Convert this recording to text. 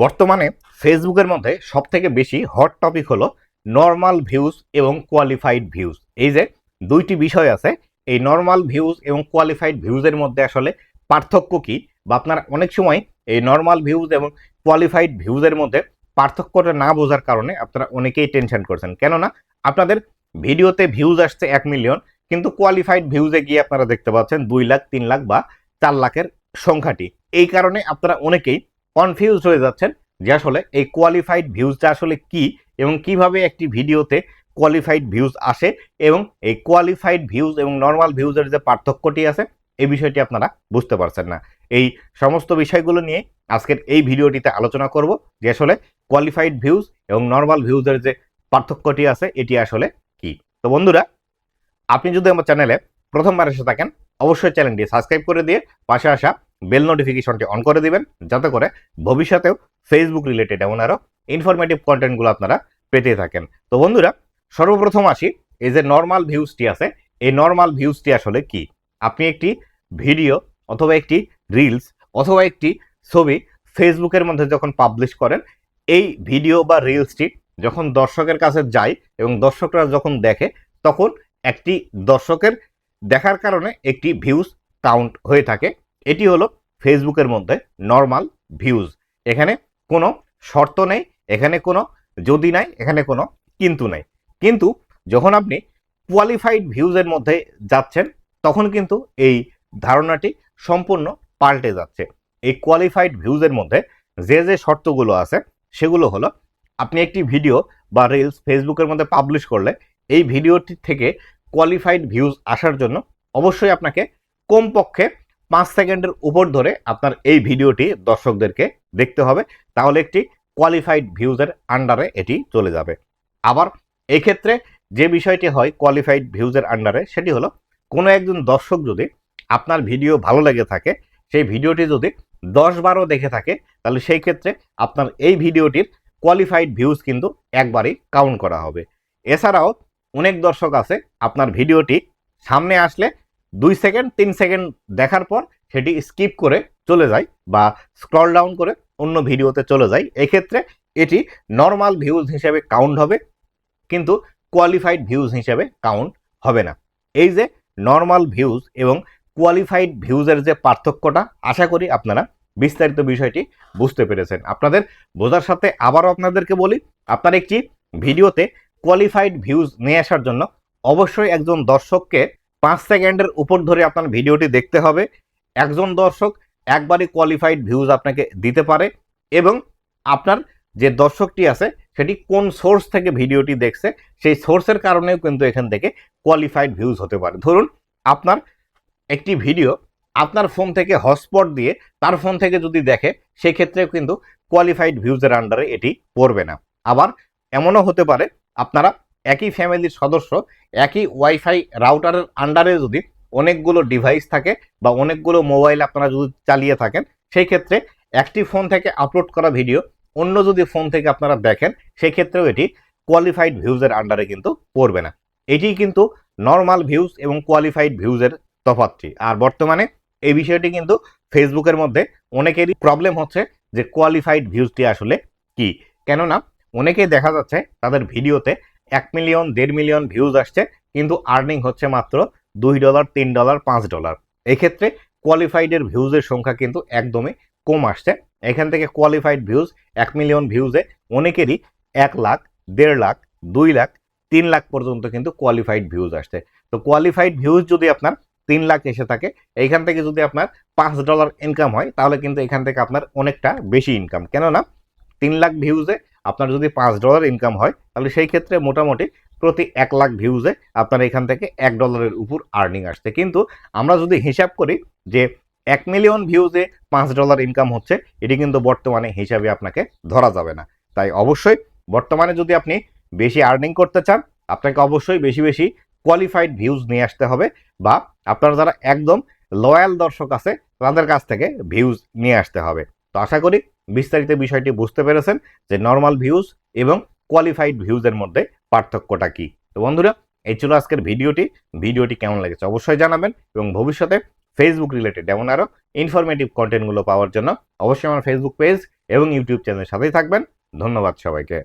বর্তমানে ফেসবুকের মধ্যে সবথেকে বেশি হট টপিক হলো নর্মাল ভিউজ এবং কোয়ালিফাইড ভিউজ। এই যে দুইটি বিষয় আছে, এই নর্মাল ভিউজ এবং কোয়ালিফাইড ভিউজের মধ্যে আসলে পার্থক্য কি, বা আপনার অনেক সময় এই নর্মাল ভিউজ এবং কোয়ালিফাইড ভিউজের মধ্যে পার্থক্যটা না বোঝার কারণে আপনারা অনেকেই টেনশন করছেন। কেননা আপনাদের ভিডিওতে ভিউজ আসছে 1 মিলিয়ন, কিন্তু কোয়ালিফাইড ভিউজে গিয়ে আপনারা দেখতে পাচ্ছেন 2 লাখ, 3 লাখ বা 4 লাখের সংখ্যাটি। এই কারণে আপনারা অনেকেই কনফিউজ হয়ে যাচ্ছেন যে আসলে এই কোয়ালিফাইড ভিউজটা আসলে কি এবং কিভাবে একটি ভিডিওতে কোয়ালিফাইড ভিউজ আসে, এবং এই কোয়ালিফাইড ভিউজ এবং নর্মাল ভিউজের যে পার্থক্যটি আছে এই বিষয়টি আপনারা বুঝতে পারছেন না। এই সমস্ত বিষয়গুলো নিয়ে আজকের এই ভিডিওটিতে আলোচনা করব যে আসলে কোয়ালিফাইড ভিউজ এবং নর্মাল ভিউজের যে পার্থক্যটি আছে এটি আসলে কি। তো বন্ধুরা, আপনি যদি আমার চ্যানেলে প্রথমবার এসে থাকেন অবশ্যই চ্যানেলটি সাবস্ক্রাইব করে দিয়ে পাশে আসা বেল নোটিফিকেশনটি অন করে দিবেন, যাতে করে ভবিষ্যতেও ফেসবুক রিলেটেড এমন আরও ইনফরমেটিভ কন্টেন্টগুলো আপনারা পেতে থাকেন। তো বন্ধুরা, সর্বপ্রথম আসি, এই যে নর্মাল ভিউজটি আছে এই নর্মাল ভিউজটি আসলে কি। আপনি একটি ভিডিও অথবা একটি রিলস অথবা একটি ছবি ফেসবুকের মধ্যে যখন পাবলিশ করেন, এই ভিডিও বা রিলসটি যখন দর্শকের কাছে যায় এবং দর্শকরা যখন দেখে, তখন একটি দর্শকের দেখার কারণে একটি ভিউজ কাউন্ট হয়ে থাকে। এটি হলো ফেসবুকের মধ্যে নর্মাল ভিউজ। এখানে কোনো শর্ত নেই, এখানে কোনো যদি নাই, এখানে কোনো কিন্তু নাই। কিন্তু যখন আপনি কোয়ালিফাইড ভিউজের মধ্যে যাচ্ছেন তখন কিন্তু এই ধারণাটি সম্পূর্ণ পাল্টে যাচ্ছে। এই কোয়ালিফাইড ভিউজের মধ্যে যে যে শর্তগুলো আছে সেগুলো হলো, আপনি একটি ভিডিও বা রিলস ফেসবুকের মধ্যে পাবলিশ করলে এই ভিডিওটি থেকে কোয়ালিফাইড ভিউজ আসার জন্য অবশ্যই আপনাকে কমপক্ষে 5 সেকেন্ডের উপর ধরে আপনার এই ভিডিওটি দর্শকদেরকে দেখতে হবে, তাহলে একটি কোয়ালিফাইড ভিউজের আন্ডারে এটি চলে যাবে। আবার এই ক্ষেত্রে যে বিষয়টি হয় কোয়ালিফাইড ভিউজের আন্ডারে, সেটি হলো কোনো একজন দর্শক যদি আপনার ভিডিও ভালো লেগে থাকে, সেই ভিডিওটি যদি 10-12 দেখে থাকে, তাহলে সেই ক্ষেত্রে আপনার এই ভিডিওটির কোয়ালিফাইড ভিউজ কিন্তু একবারই কাউন্ট করা হবে। এছাড়াও অনেক দর্শক আছে আপনার ভিডিওটি সামনে আসলে 2 সেকেন্ড 3 সেকেন্ড দেখার পর সেটি স্কিপ করে চলে যায় বা স্ক্রল ডাউন করে অন্য ভিডিওতে চলে যায়। এক্ষেত্রে এটি নর্মাল ভিউজ হিসেবে কাউন্ট হবে, কিন্তু কোয়ালিফাইড ভিউজ হিসেবে কাউন্ট হবে না। এই যে নর্মাল ভিউজ এবং কোয়ালিফাইড ভিউজের যে পার্থক্যটা, আশা করি আপনারা বিস্তারিত বিষয়টি বুঝতে পেরেছেন। আপনাদের বোঝার সাথে আবারও আপনাদেরকে বলি, আপনার একটি ভিডিওতে কোয়ালিফাইড ভিউজ নিয়ে আসার জন্য অবশ্যই একজন দর্শককে 5 সেকেন্ডের উপর ধরে আপনার ভিডিওটি দেখতে হবে। একজন দর্শক একবারই কোয়ালিফাইড ভিউজ আপনাকে দিতে পারে, এবং আপনার যে দর্শকটি আছে সেটি কোন সোর্স থেকে ভিডিওটি দেখছে সেই সোর্সের কারণেও কিন্তু এখান থেকে কোয়ালিফাইড ভিউজ হতে পারে। ধরুন আপনার একটি ভিডিও আপনার ফোন থেকে হটস্পট দিয়ে তার ফোন থেকে যদি দেখে, সেক্ষেত্রেও কিন্তু কোয়ালিফাইড ভিউজের আন্ডারে এটি পড়বে না। আবার এমনও হতে পারে আপনারা একই ফ্যামিলির সদস্য, একই ওয়াইফাই রাউটারের আন্ডারে যদি অনেকগুলো ডিভাইস থাকে বা অনেকগুলো মোবাইল আপনারা যদি চালিয়ে থাকেন, সেই ক্ষেত্রে একটি ফোন থেকে আপলোড করা ভিডিও অন্য যদি ফোন থেকে আপনারা দেখেন, সেই ক্ষেত্রেও এটি কোয়ালিফাইড ভিউজের আন্ডারে কিন্তু পড়বে না। এটি কিন্তু নর্মাল ভিউজ এবং কোয়ালিফাইড ভিউজের তফাৎটি। আর বর্তমানে এই বিষয়টি কিন্তু ফেসবুকের মধ্যে অনেকেরই প্রবলেম হচ্ছে যে কোয়ালিফাইড ভিউজটি আসলে কি। কেননা অনেকেই দেখা যাচ্ছে তাদের ভিডিওতে 1 মিলিয়ন, 1.5 মিলিয়ন ভিউজ আসছে, কিন্তু আর্নিং হচ্ছে মাত্র $2, $3, $5। এক্ষেত্রে কোয়ালিফাইডের ভিউজের সংখ্যা কিন্তু একদমই কম আসছে। এখান থেকে কোয়ালিফাইড ভিউজ 1 মিলিয়ন ভিউজে অনেকেরই 1 লাখ, 1.5 লাখ, 2 লাখ, 3 লাখ পর্যন্ত কিন্তু কোয়ালিফাইড ভিউজ আসছে। তো কোয়ালিফাইড ভিউজ যদি আপনার 3 লাখ এসে থাকে, এইখান থেকে যদি আপনার $5 ইনকাম হয়, তাহলে কিন্তু এখান থেকে আপনার অনেকটা বেশি ইনকাম। কেননা 3 লাখ ভিউজে আপনার যদি $5 ইনকাম হয়, তাহলে সেই ক্ষেত্রে মোটামুটি প্রতি 1 লাখ ভিউজে আপনার এখান থেকে $1 উপর আর্নিং আসছে। কিন্তু আমরা যদি হিসাব করি যে 1 মিলিয়ন ভিউজে $5 ইনকাম হচ্ছে, এটি কিন্তু বর্তমানে হিসাবে আপনাকে ধরা যাবে না। তাই অবশ্যই বর্তমানে যদি আপনি বেশি আর্নিং করতে চান, আপনাকে অবশ্যই বেশি বেশি কোয়ালিফাইড ভিউজ নিয়ে আসতে হবে, বা আপনারা যারা একদম লয়াল দর্শক আছে তাদের কাছ থেকে ভিউজ নিয়ে আসতে হবে। তো আশা করি বিস্তারিত বিষয়টি বুঝতে পেরেছেন যে নর্মাল ভিউজ এবং কোয়ালিফাইড ভিউজের মধ্যে পার্থক্যটা কি। তো বন্ধুরা, এই ছিল আজকের ভিডিওটি কেমন লেগেছে অবশ্যই জানাবেন, এবং ভবিষ্যতে ফেসবুক রিলেটেড এমন আরও ইনফরমেটিভ কন্টেন্টগুলো পাওয়ার জন্য অবশ্যই আমার ফেসবুক পেজ এবং ইউটিউব চ্যানেলের সাথেই থাকবেন। ধন্যবাদ সবাইকে।